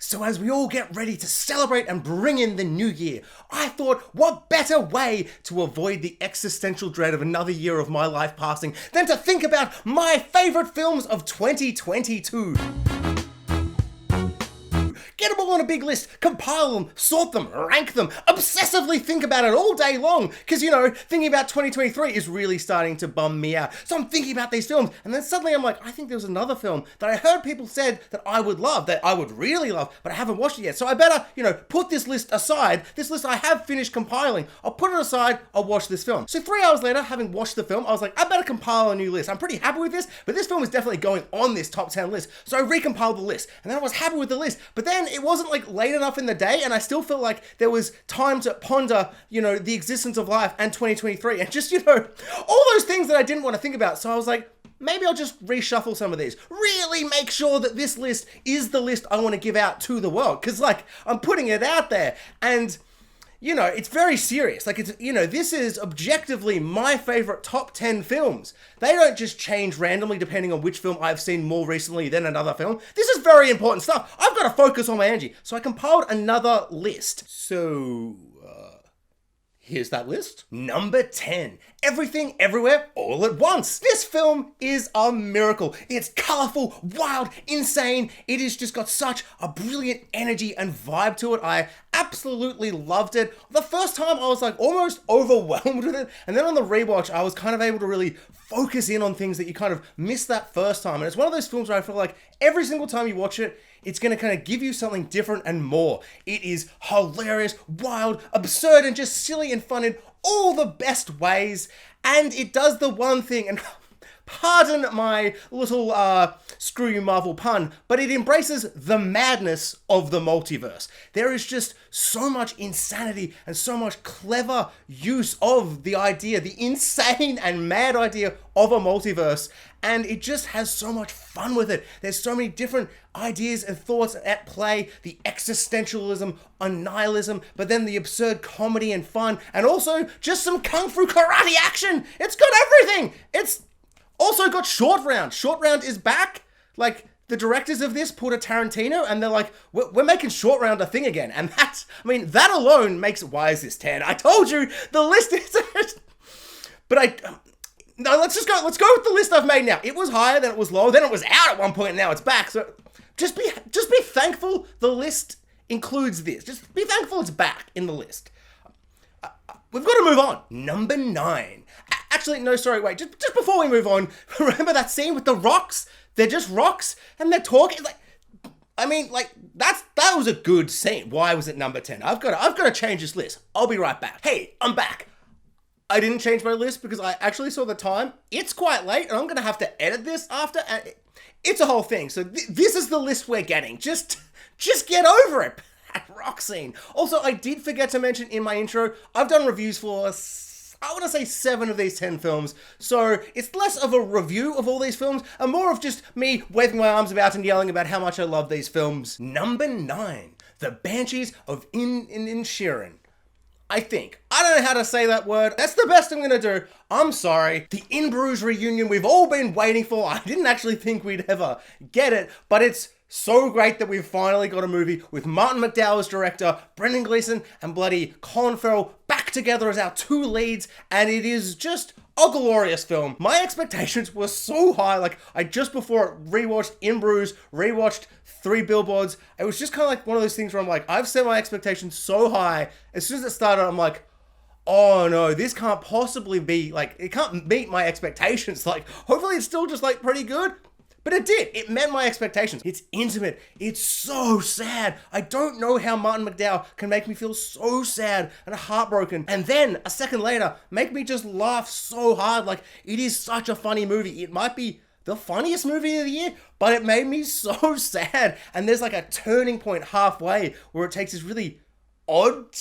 So as we all get ready to celebrate and bring in the new year, I thought, what better way to avoid the existential dread of another year of my life passing than to think about my favourite films of 2022. Get them all on a big list, compile them, sort them, rank them, obsessively think about it all day long, because, thinking about 2023 is really starting to bum me out. So I'm thinking about these films, and then suddenly I'm like, I think there was another film that I heard people said that I would love, that I would really love, but I haven't watched it yet. So I better, put this list aside. This list I have finished compiling. I'll put it aside, I'll watch this film. So 3 hours later, having watched the film, I was like, I better compile a new list. I'm pretty happy with this, but this film is definitely going on this top 10 list. So I recompiled the list, and then I was happy with the list, but then it wasn't late enough in the day, and I still felt like there was time to ponder, the existence of life and 2023 and just, all those things that I didn't want to think about. So I was like, maybe I'll just reshuffle some of these. Really make sure that this list is the list I want to give out to the world. Because, I'm putting it out there. And, it's very serious. This is objectively my favorite top 10 films. They don't just change randomly depending on which film I've seen more recently than another film. This is very important stuff. I've got to focus on my energy. So I compiled another list. So, here's that list. Number 10. Everything, Everywhere, All at Once. This film is a miracle. It's colourful, wild, insane. It has just got such a brilliant energy and vibe to it. I absolutely loved it. The first time I was almost overwhelmed with it. And then on the rewatch, I was kind of able to really focus in on things that you kind of missed that first time. And it's one of those films where I feel like every single time you watch it, it's going to kind of give you something different and more. It is hilarious, wild, absurd, and just silly and fun in all the best ways. And it does the one thing, and pardon my little screw you Marvel pun, but it embraces the madness of the multiverse. There is just so much insanity and so much clever use of the idea, the insane and mad idea of a multiverse. And it just has so much fun with it. There's so many different ideas and thoughts at play. The existentialism, nihilism, but then the absurd comedy and fun, and also just some kung fu karate action. It's got everything. It's also got Short Round. Short Round is back. The directors of this pulled a Tarantino, and they're like, we're making Short Round a thing again. And that alone makes, why is this 10? I told you, the list is, no, let's go with the list I've made now. It was higher, then it was low, then it was out at one point, and now it's back. So just be thankful the list includes this. Just be thankful it's back in the list. We've got to move on. Number 9. Actually, no, sorry, wait. Just before we move on, remember that scene with the rocks? They're just rocks, and they're talking. That was a good scene. Why was it number 10? I've got to change this list. I'll be right back. Hey, I'm back. I didn't change my list because I actually saw the time. It's quite late, and I'm going to have to edit this after. And it's a whole thing. So this is the list we're getting. Just get over it. That rock scene. Also, I did forget to mention in my intro, I've done reviews for, I want to say 7 of these 10 films. So it's less of a review of all these films and more of just me waving my arms about and yelling about how much I love these films. Number 9. The Banshees of Inisherin. I think. I don't know how to say that word. That's the best I'm gonna do. I'm sorry. The In Bruges reunion we've all been waiting for. I didn't actually think we'd ever get it, but it's so great that we've finally got a movie with Martin McDowell as director, Brendan Gleeson and bloody Colin Farrell back together as our 2 leads, and it is just a glorious film. My expectations were so high. I just before it rewatched In Bruges, rewatched 3 Billboards. It was just kind of one of those things where I'm like, I've set my expectations so high. As soon as it started, I'm like, oh no, this can't possibly be, it can't meet my expectations. Hopefully it's still just, pretty good. But it did. It met my expectations. It's intimate. It's so sad. I don't know how Martin McDowell can make me feel so sad and heartbroken. And then, a second later, make me just laugh so hard. It is such a funny movie. It might be the funniest movie of the year, but it made me so sad. And there's a turning point halfway where it takes this really odd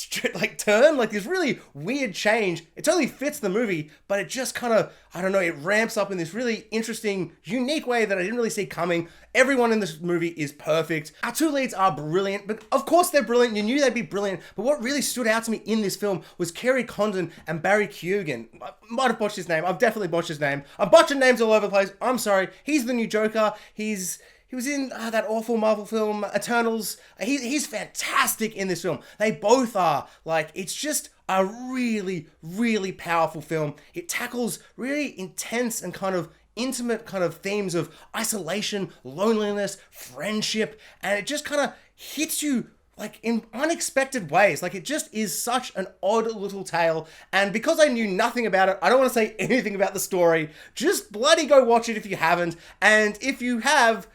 turn, this really weird change. It totally fits the movie, but it just kind of, I don't know, it ramps up in this really interesting, unique way that I didn't really see coming. Everyone in this movie is perfect. Our 2 leads are brilliant, but of course they're brilliant. You knew they'd be brilliant, but what really stood out to me in this film was Kerry Condon and Barry Keoghan. I might have botched his name. I've definitely botched his name. I'm botching names all over the place. I'm sorry. He's the new Joker. He He was in that awful Marvel film, Eternals. He's fantastic in this film. They both are. Like, it's just a really, really powerful film. It tackles really intense and kind of intimate kind of themes of isolation, loneliness, friendship, and it just kind of hits you like in unexpected ways. Like, it just is such an odd little tale. And because I knew nothing about it, I don't want to say anything about the story. Just bloody go watch it if you haven't. And if you have,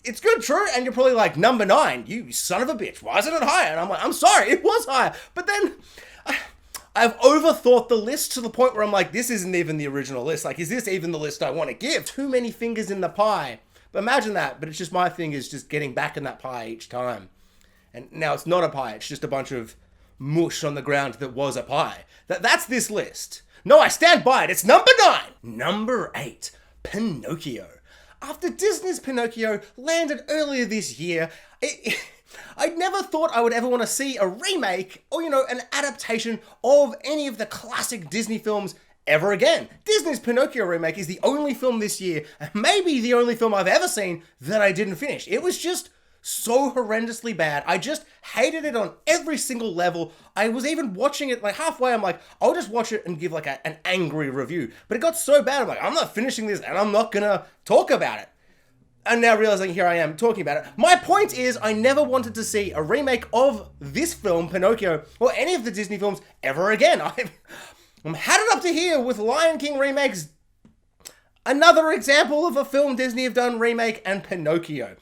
it's good, true, and you're probably like, number 9, you son of a bitch, why isn't it higher? And I'm like, I'm sorry, it was higher. But then I've overthought the list to the point where I'm like, this isn't even the original list. Like, is this even the list I want to give? Too many fingers in the pie. But imagine that, but it's just my fingers just getting back in that pie each time. And now it's not a pie, it's just a bunch of mush on the ground that was a pie. That's this list. No, I stand by it, it's number 9! Number 8, Pinocchio. After Disney's Pinocchio landed earlier this year, I never thought I would ever want to see a remake or, an adaptation of any of the classic Disney films ever again. Disney's Pinocchio remake is the only film this year, and maybe the only film I've ever seen that I didn't finish. It was just so horrendously bad. I just hated it on every single level. I was even watching it like halfway. I'm like, I'll just watch it and give like an angry review. But it got so bad, I'm like, I'm not finishing this and I'm not gonna talk about it. And now realizing here I am talking about it. My point is, I never wanted to see a remake of this film, Pinocchio, or any of the Disney films ever again. I'm had it up to here with Lion King remakes. Another example of a film Disney have done remake, and Pinocchio.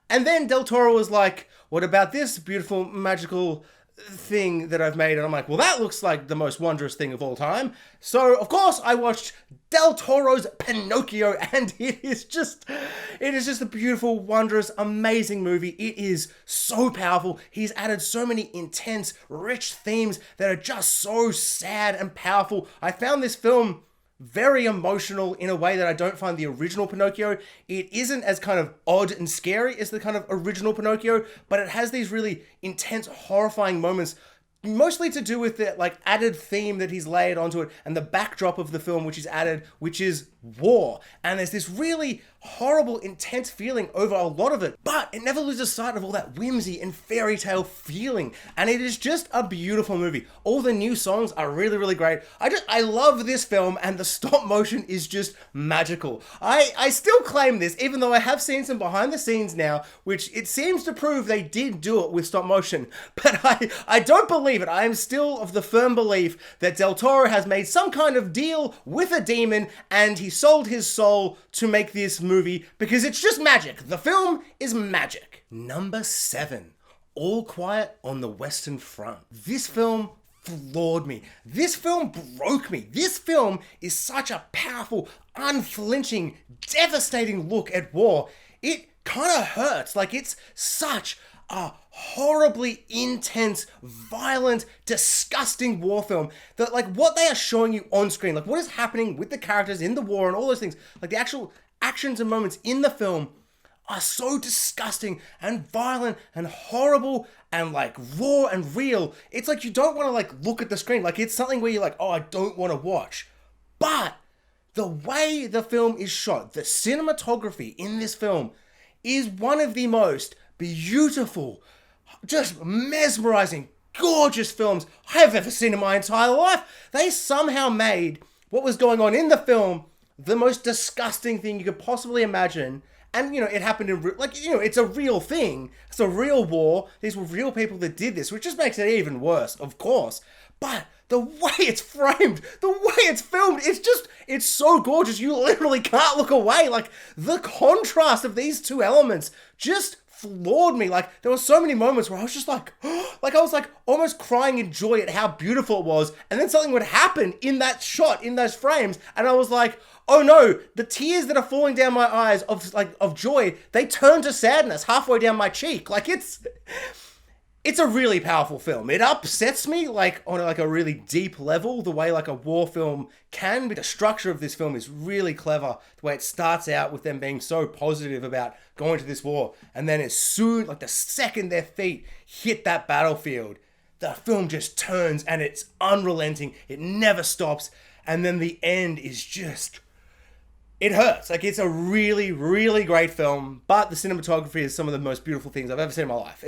And then Del Toro was like, what about this beautiful, magical thing that I've made? And I'm like, well, that looks like the most wondrous thing of all time. So, of course, I watched Del Toro's Pinocchio, and it is just a beautiful, wondrous, amazing movie. It is so powerful. He's added so many intense, rich themes that are just so sad and powerful. I found this film very emotional in a way that I don't find the original Pinocchio. It isn't as kind of odd and scary as the kind of original Pinocchio, but it has these really intense, horrifying moments, mostly to do with the like added theme that he's layered onto it and the backdrop of the film which is added, which is war. And there's this really horrible, intense feeling over a lot of it, but it never loses sight of all that whimsy and fairy tale feeling. And it is just a beautiful movie. All the new songs are really, really great. I love this film, and the stop motion is just magical. I still claim this, even though I have seen some behind the scenes now, which it seems to prove they did do it with stop motion. But I don't believe it. I am still of the firm belief that Del Toro has made some kind of deal with a demon, and he sold his soul to make this movie because it's just magic. The film is magic. Number 7, All Quiet on the Western Front. This film floored me. This film broke me. This film is such a powerful, unflinching, devastating look at war. It kind of hurts. Like, it's such a horribly intense, violent, disgusting war film that, like, what they are showing you on screen, like what is happening with the characters in the war and all those things, like the actual actions and moments in the film are so disgusting and violent and horrible and like raw and real. It's like you don't want to like look at the screen. Like, it's something where you're like, oh, I don't want to watch. But the way the film is shot, the cinematography in this film is one of the most beautiful, just mesmerizing, gorgeous films I have ever seen in my entire life. They somehow made what was going on in the film the most disgusting thing you could possibly imagine. And, it happened in, it's a real thing. It's a real war. These were real people that did this, which just makes it even worse, of course. But the way it's framed, the way it's filmed, it's so gorgeous. You literally can't look away. Like, the contrast of these two elements just floored me. Like, there were so many moments where I was just like, like I was like almost crying in joy at how beautiful it was. And then something would happen in that shot, in those frames. And I was like, oh no, the tears that are falling down my eyes of joy, they turn to sadness halfway down my cheek. Like, it's a really powerful film. It upsets me like on like a really deep level, the way like a war film can be. The structure of this film is really clever. The way it starts out with them being so positive about going to this war, and then as soon, like the second their feet hit that battlefield, the film just turns and it's unrelenting. It never stops. And then the end is just, it hurts. Like, it's a really, really great film, but the cinematography is some of the most beautiful things I've ever seen in my life.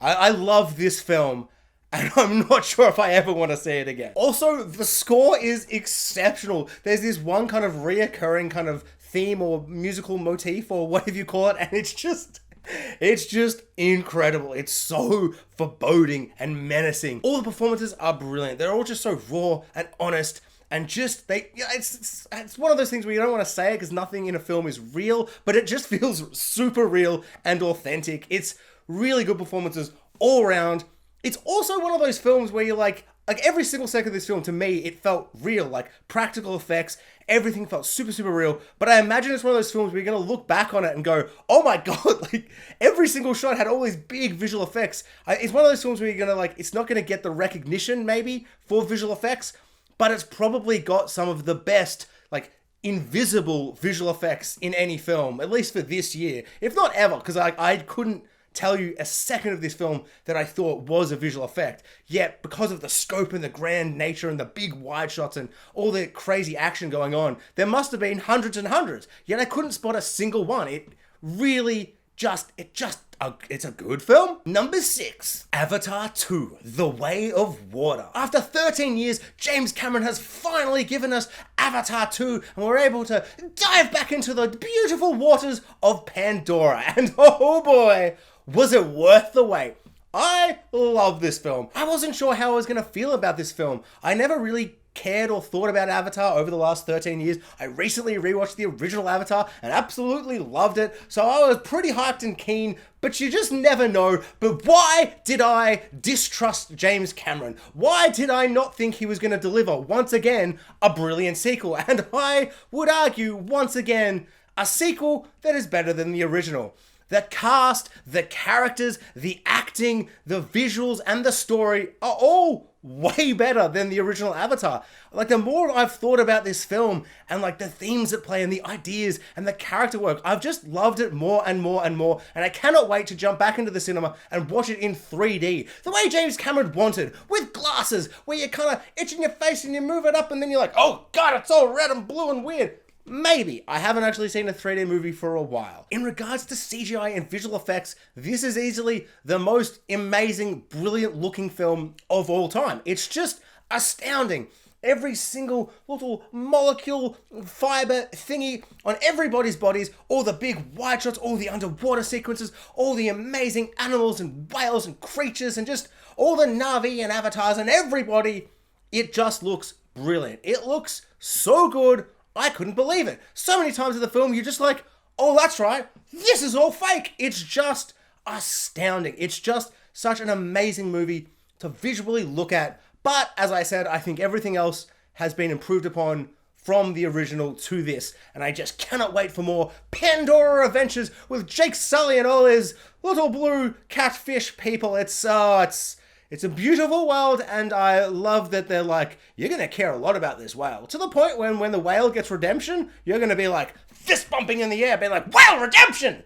I love this film, and I'm not sure if I ever want to see it again. Also, the score is exceptional. There's this one kind of reoccurring kind of theme or musical motif or whatever you call it, and it's just incredible. It's so foreboding and menacing. All the performances are brilliant. They're all just so raw and honest, and just it's one of those things where you don't want to say it because nothing in a film is real, but it just feels super real and authentic. It's really good performances all around. It's also one of those films where you're like every single second of this film, to me, it felt real, like practical effects, everything felt super, super real. But I imagine it's one of those films where you're going to look back on it and go, oh my God, like every single shot had all these big visual effects. It's one of those films where you're going to it's not going to get the recognition maybe for visual effects, but it's probably got some of the best, invisible visual effects in any film, at least for this year, if not ever, because I couldn't tell you a second of this film that I thought was a visual effect. Yet, because of the scope and the grand nature and the big wide shots and all the crazy action going on, there must have been hundreds and hundreds. Yet I couldn't spot a single one. It really it's a good film. Number 6, Avatar 2, The Way of Water. After 13 years, James Cameron has finally given us Avatar 2, and we're able to dive back into the beautiful waters of Pandora. And oh boy, was it worth the wait. I love this film. I wasn't sure how I was going to feel about this film. I never really cared or thought about Avatar over the last 13 years. I recently rewatched the original Avatar and absolutely loved it, so I was pretty hyped and keen, but you just never know. But why did I distrust James Cameron? Why did I not think he was going to deliver, once again, a brilliant sequel? And I would argue, once again, a sequel that is better than the original. The cast, the characters, the acting, the visuals, and the story are all way better than the original Avatar. The more I've thought about this film and the themes at play and the ideas and the character work, I've just loved it more and more and more, and I cannot wait to jump back into the cinema and watch it in 3D. The way James Cameron wanted, with glasses, where you're kind of itching your face and you move it up and then you're like, oh God, it's all red and blue and weird. Maybe. I haven't actually seen a 3D movie for a while. In regards to CGI and visual effects, this is easily the most amazing, brilliant looking film of all time. It's just astounding. Every single little molecule, fiber thingy on everybody's bodies, all the big wide shots, all the underwater sequences, all the amazing animals and whales and creatures, and just all the Na'vi and avatars and everybody, it just looks brilliant. It looks so good, I couldn't believe it. So many times in the film, you're just like, oh, that's right, this is all fake. It's just astounding. It's just such an amazing movie to visually look at. But, as I said, I think everything else has been improved upon from the original to this. And I just cannot wait for more Pandora adventures with Jake Sully and all his little blue catfish people. It's a beautiful world, and I love that they're like, you're going to care a lot about this whale. To the point when the whale gets redemption, you're going to be like, fist bumping in the air, being like, whale redemption!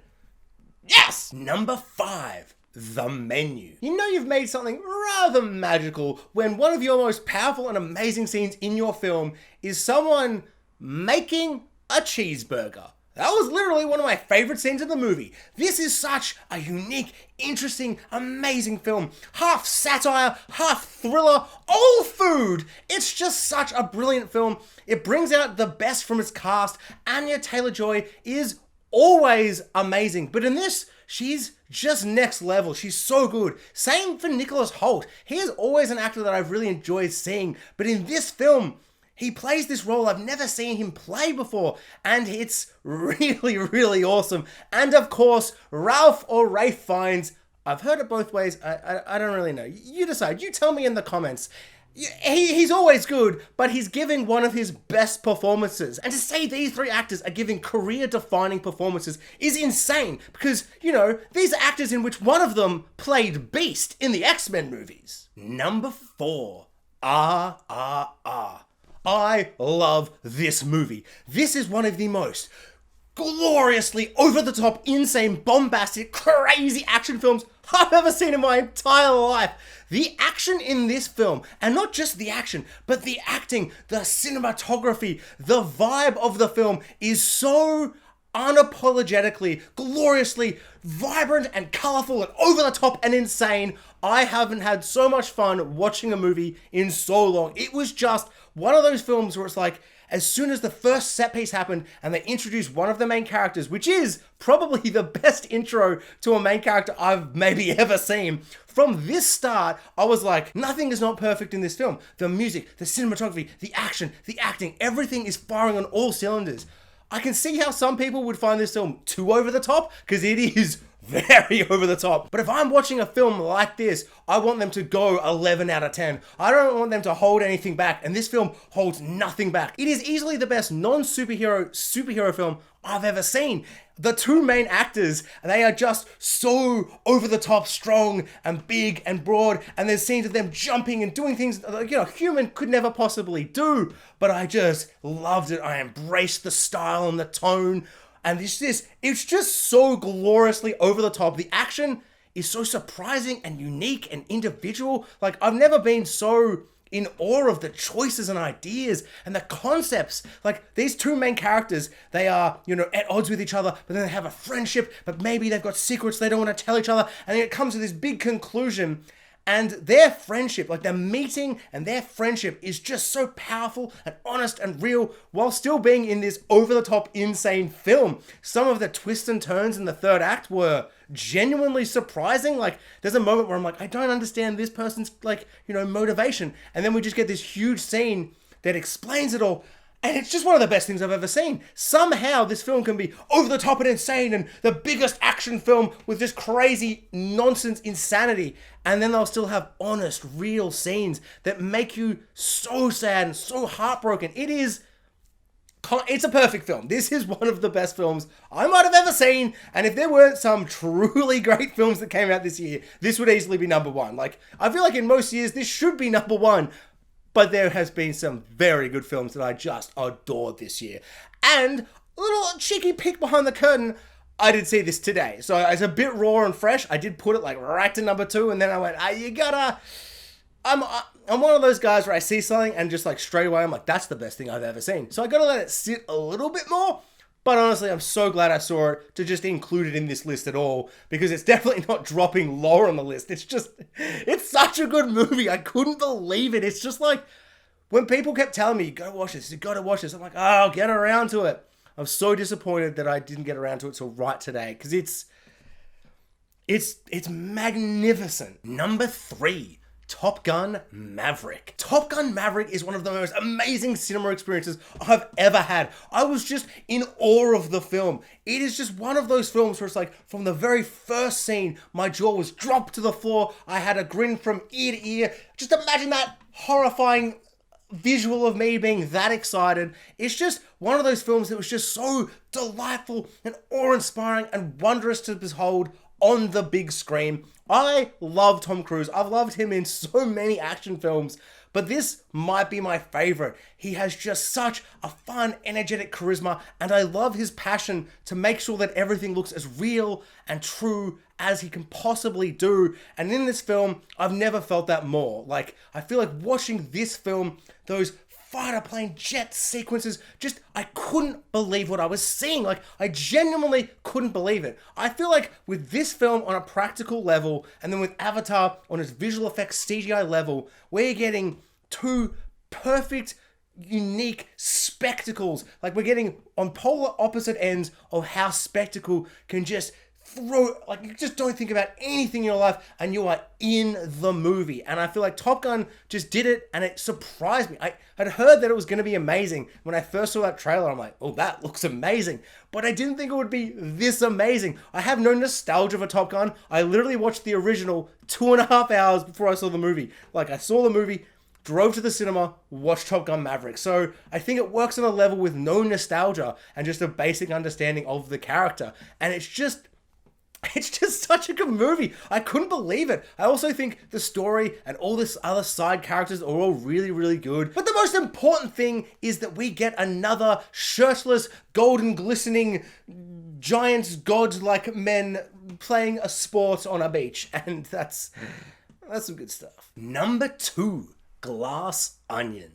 Yes! Number 5, The Menu. You know you've made something rather magical when one of your most powerful and amazing scenes in your film is someone making a cheeseburger. That was literally one of my favorite scenes in the movie. This is such a unique, interesting, amazing film. Half satire, half thriller, all food. It's just such a brilliant film. It brings out the best from its cast. Anya Taylor-Joy is always amazing, but in this, she's just next level. She's so good. Same for Nicholas Hoult. He is always an actor that I've really enjoyed seeing, but in this film, he plays this role I've never seen him play before, and it's really, really awesome. And of course, Ralph or Rafe Fiennes. I've heard it both ways. I don't really know. You decide. You tell me in the comments. He's always good, but he's giving one of his best performances. And to say these 3 actors are giving career-defining performances is insane, because, these are actors in which one of them played Beast in the X-Men movies. Number 4, RRR. I love this movie. This is one of the most gloriously over-the-top, insane, bombastic, crazy action films I've ever seen in my entire life. The action in this film, and not just the action, but the acting, the cinematography, the vibe of the film is so unapologetically, gloriously vibrant and colorful and over the top and insane. I haven't had so much fun watching a movie in so long. It was just one of those films where it's like, as soon as the first set piece happened and they introduced one of the main characters, which is probably the best intro to a main character I've maybe ever seen, from this start, I was like, nothing is not perfect in this film. The music, the cinematography, the action, the acting, everything is firing on all cylinders. I can see how some people would find this film too over the top, because it is very over the top. But if I'm watching a film like this, I want them to go 11 out of 10. I don't want them to hold anything back, and this film holds nothing back. It is easily the best superhero film I've ever seen. The two main actors, they are just so over the top strong and big and broad, and there's scenes of them jumping and doing things that, a human could never possibly do. But I just loved it. I embraced the style and the tone. And it's just so gloriously over the top. The action is so surprising and unique and individual. Like, I've never been so in awe of the choices and ideas and the concepts. Like, these two main characters, they are, at odds with each other, but then they have a friendship, but maybe they've got secrets they don't want to tell each other. And then it comes to this big conclusion. And their friendship, like their meeting and their friendship, is just so powerful and honest and real while still being in this over-the-top insane film. Some of the twists and turns in the third act were genuinely surprising. Like, there's a moment where I'm like, I don't understand this person's, motivation. And then we just get this huge scene that explains it all. And it's just one of the best things I've ever seen. Somehow this film can be over the top and insane and the biggest action film with just crazy nonsense insanity. And then they'll still have honest, real scenes that make you so sad and so heartbroken. It's a perfect film. This is one of the best films I might have ever seen. And if there weren't some truly great films that came out this year, this would easily be number one. Like, I feel like in most years, this should be number one. But there has been some very good films that I just adored this year. And a little cheeky peek behind the curtain, I did see this today. So it's a bit raw and fresh. I did put it right to number 2, and then I went, I'm one of those guys where I see something and just straight away I'm like, that's the best thing I've ever seen. So I gotta let it sit a little bit more. But honestly, I'm so glad I saw it to just include it in this list at all, because it's definitely not dropping lower on the list. It's such a good movie. I couldn't believe it. It's just like, when people kept telling me, you gotta watch this, I'm like, I'll get around to it. I'm so disappointed that I didn't get around to it till right today, because it's magnificent. Number 3. Top Gun Maverick. Top Gun Maverick is one of the most amazing cinema experiences I've ever had. I was just in awe of the film. It is just one of those films where it's like, from the very first scene, my jaw was dropped to the floor. I had a grin from ear to ear. Just imagine that horrifying visual of me being that excited. It's just one of those films that was just so delightful and awe-inspiring and wondrous to behold on the big screen. I love Tom Cruise. I've loved him in so many action films, but this might be my favorite. He has just such a fun, energetic charisma, and I love his passion to make sure that everything looks as real and true as he can possibly do. And in this film, I've never felt that more. I feel like watching this film, those fighter plane jet sequences, I couldn't believe what I was seeing. I genuinely couldn't believe it. I feel like with this film on a practical level, and then with Avatar on its visual effects CGI level, we're getting two perfect, unique spectacles. We're getting on polar opposite ends of how spectacle can just you just don't think about anything in your life and you are in the movie. And I feel like Top Gun just did it, and it surprised me. I had heard that it was going to be amazing. When I first saw that trailer, I'm like, oh, that looks amazing. But I didn't think it would be this amazing. I have no nostalgia for Top Gun. I literally watched the original 2.5 hours before I saw the movie. I saw the movie, drove to the cinema, watched Top Gun Maverick. So I think it works on a level with no nostalgia and just a basic understanding of the character. And it's just such a good movie. I couldn't believe it. I also think the story and all this other side characters are all really, really good. But the most important thing is that we get another shirtless, golden, glistening giant god-like men playing a sport on a beach, and that's some good stuff. Number 2, Glass Onion.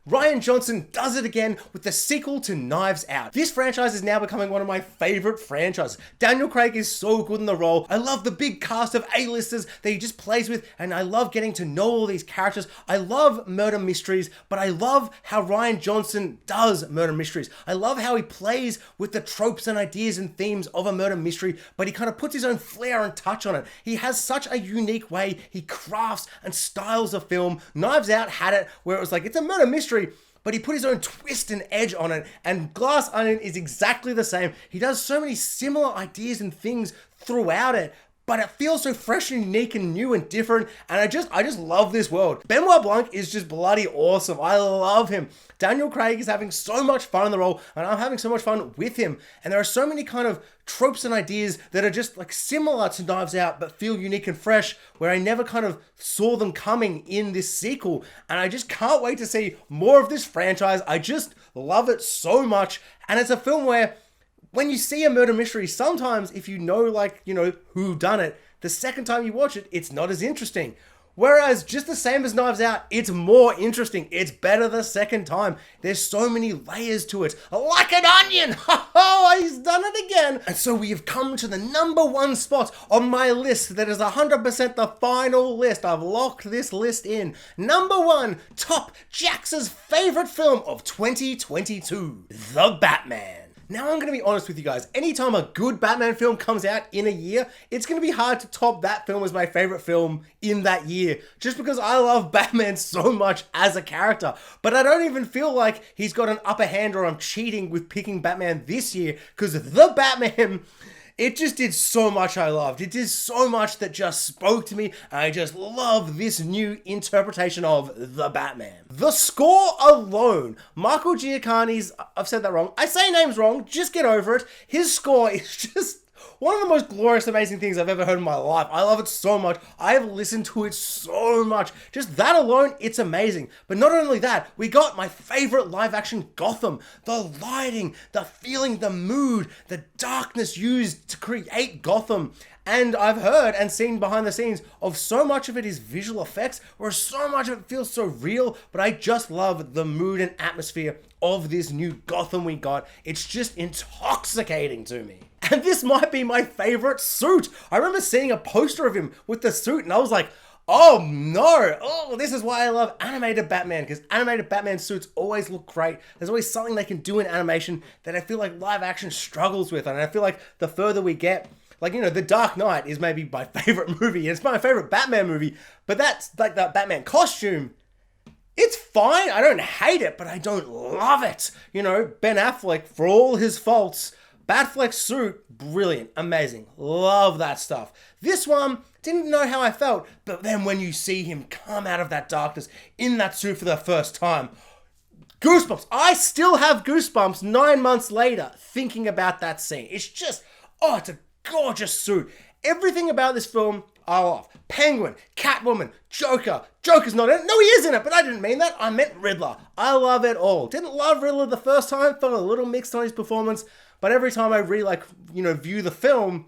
Rian Johnson does it again with the sequel to Knives Out. This franchise is now becoming one of my favorite franchises. Daniel Craig is so good in the role. I love the big cast of A-listers that he just plays with, and I love getting to know all these characters. I love murder mysteries, but I love how Rian Johnson does murder mysteries. I love how he plays with the tropes and ideas and themes of a murder mystery, but he kind of puts his own flair and touch on it. He has such a unique way he crafts and styles a film. Knives Out had it where it was like, it's a murder mystery, but he put his own twist and edge on it, and Glass Onion is exactly the same. He does so many similar ideas and things throughout it, but it feels so fresh and unique and new and different, and I just love this world. Benoit Blanc is just bloody awesome. I love him. Daniel Craig is having so much fun in the role, and I'm having so much fun with him, and there are so many kind of tropes and ideas that are just like similar to Knives Out but feel unique and fresh, where I never kind of saw them coming in this sequel, and I just can't wait to see more of this franchise. I just love it so much, and it's a film where when you see a murder mystery, sometimes if you know, like, you know, who done it, the second time you watch it, it's not as interesting. Whereas just the same as Knives Out, it's more interesting. It's better the second time. There's so many layers to it. Like an onion! Oh, he's done it again! And so we have come to the number 1 spot on my list that is 100% the final list. I've locked this list in. Number 1, Top Jax's favorite film of 2022, The Batman. Now I'm going to be honest with you guys, anytime a good Batman film comes out in a year, it's going to be hard to top that film as my favorite film in that year, just because I love Batman so much as a character. But I don't even feel like he's got an upper hand or I'm cheating with picking Batman this year, because The Batman, it just did so much I loved. It did so much that just spoke to me, and I just love this new interpretation of The Batman. The score alone, Michael Giacchini's, I've said that wrong, I say names wrong, just get over it. His score is just one of the most glorious, amazing things I've ever heard in my life. I love it so much. I have listened to it so much. Just that alone, it's amazing. But not only that, we got my favorite live-action Gotham. The lighting, the feeling, the mood, the darkness used to create Gotham. And I've heard and seen behind the scenes of so much of it is visual effects, where so much of it feels so real, but I just love the mood and atmosphere of this new Gotham we got. It's just intoxicating to me. And this might be my favorite suit. I remember seeing a poster of him with the suit and I was like, oh no, oh, this is why I love animated Batman, because animated Batman suits always look great. There's always something they can do in animation that I feel like live action struggles with, and I feel like the further we get, like, you know, The Dark Knight is maybe my favorite movie, and it's my favorite Batman movie, but that's like that Batman costume. It's fine, I don't hate it, but I don't love it. You know, Ben Affleck, for all his faults, Batfleck's suit, brilliant, amazing, love that stuff. This one, didn't know how I felt, but then when you see him come out of that darkness in that suit for the first time, goosebumps. I still have goosebumps 9 months later thinking about that scene. It's just, oh, it's a gorgeous suit. Everything about this film, I love. Penguin, Catwoman, Joker. Joker's not in it. No, he is in it, but I didn't mean that. I meant Riddler. I love it all. Didn't love Riddler the first time. Felt a little mixed on his performance. But every time I view the film,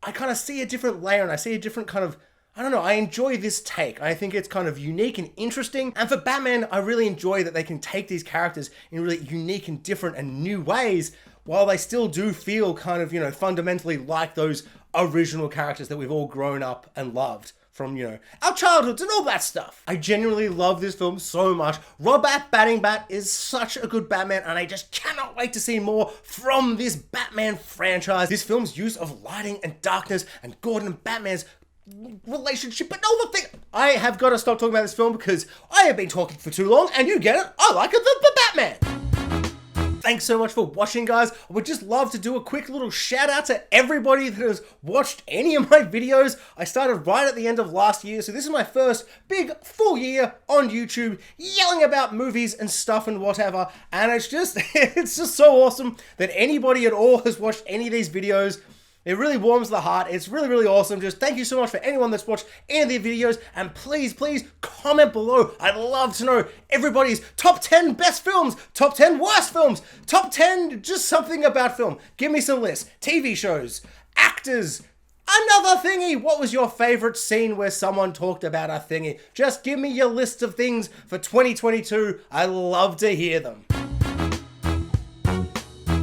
I kind of see a different layer and I see a different kind of, I don't know, I enjoy this take. I think it's kind of unique and interesting. And for Batman, I really enjoy that they can take these characters in really unique and different and new ways, while they still do feel kind of, you know, fundamentally like those original characters that we've all grown up and loved from, you know, our childhoods and all that stuff. I genuinely love this film so much. Robert Batting Bat is such a good Batman, and I just cannot wait to see more from this Batman franchise. This film's use of lighting and darkness and Gordon and Batman's relationship and all the things. I have got to stop talking about this film because I have been talking for too long, and you get it. I like the Batman. Thanks so much for watching, guys. I would just love to do a quick little shout out to everybody that has watched any of my videos. I started right at the end of last year, so this is my first big full year on YouTube, yelling about movies and stuff and whatever, and it's just so awesome that anybody at all has watched any of these videos. It really warms the heart. It's really, really awesome. Just thank you so much for anyone that's watched any of the videos. And please, please comment below. I'd love to know everybody's top 10 best films, top 10 worst films, top 10 just something about film. Give me some lists. TV shows, actors, another thingy. What was your favorite scene where someone talked about a thingy? Just give me your list of things for 2022. I love to hear them.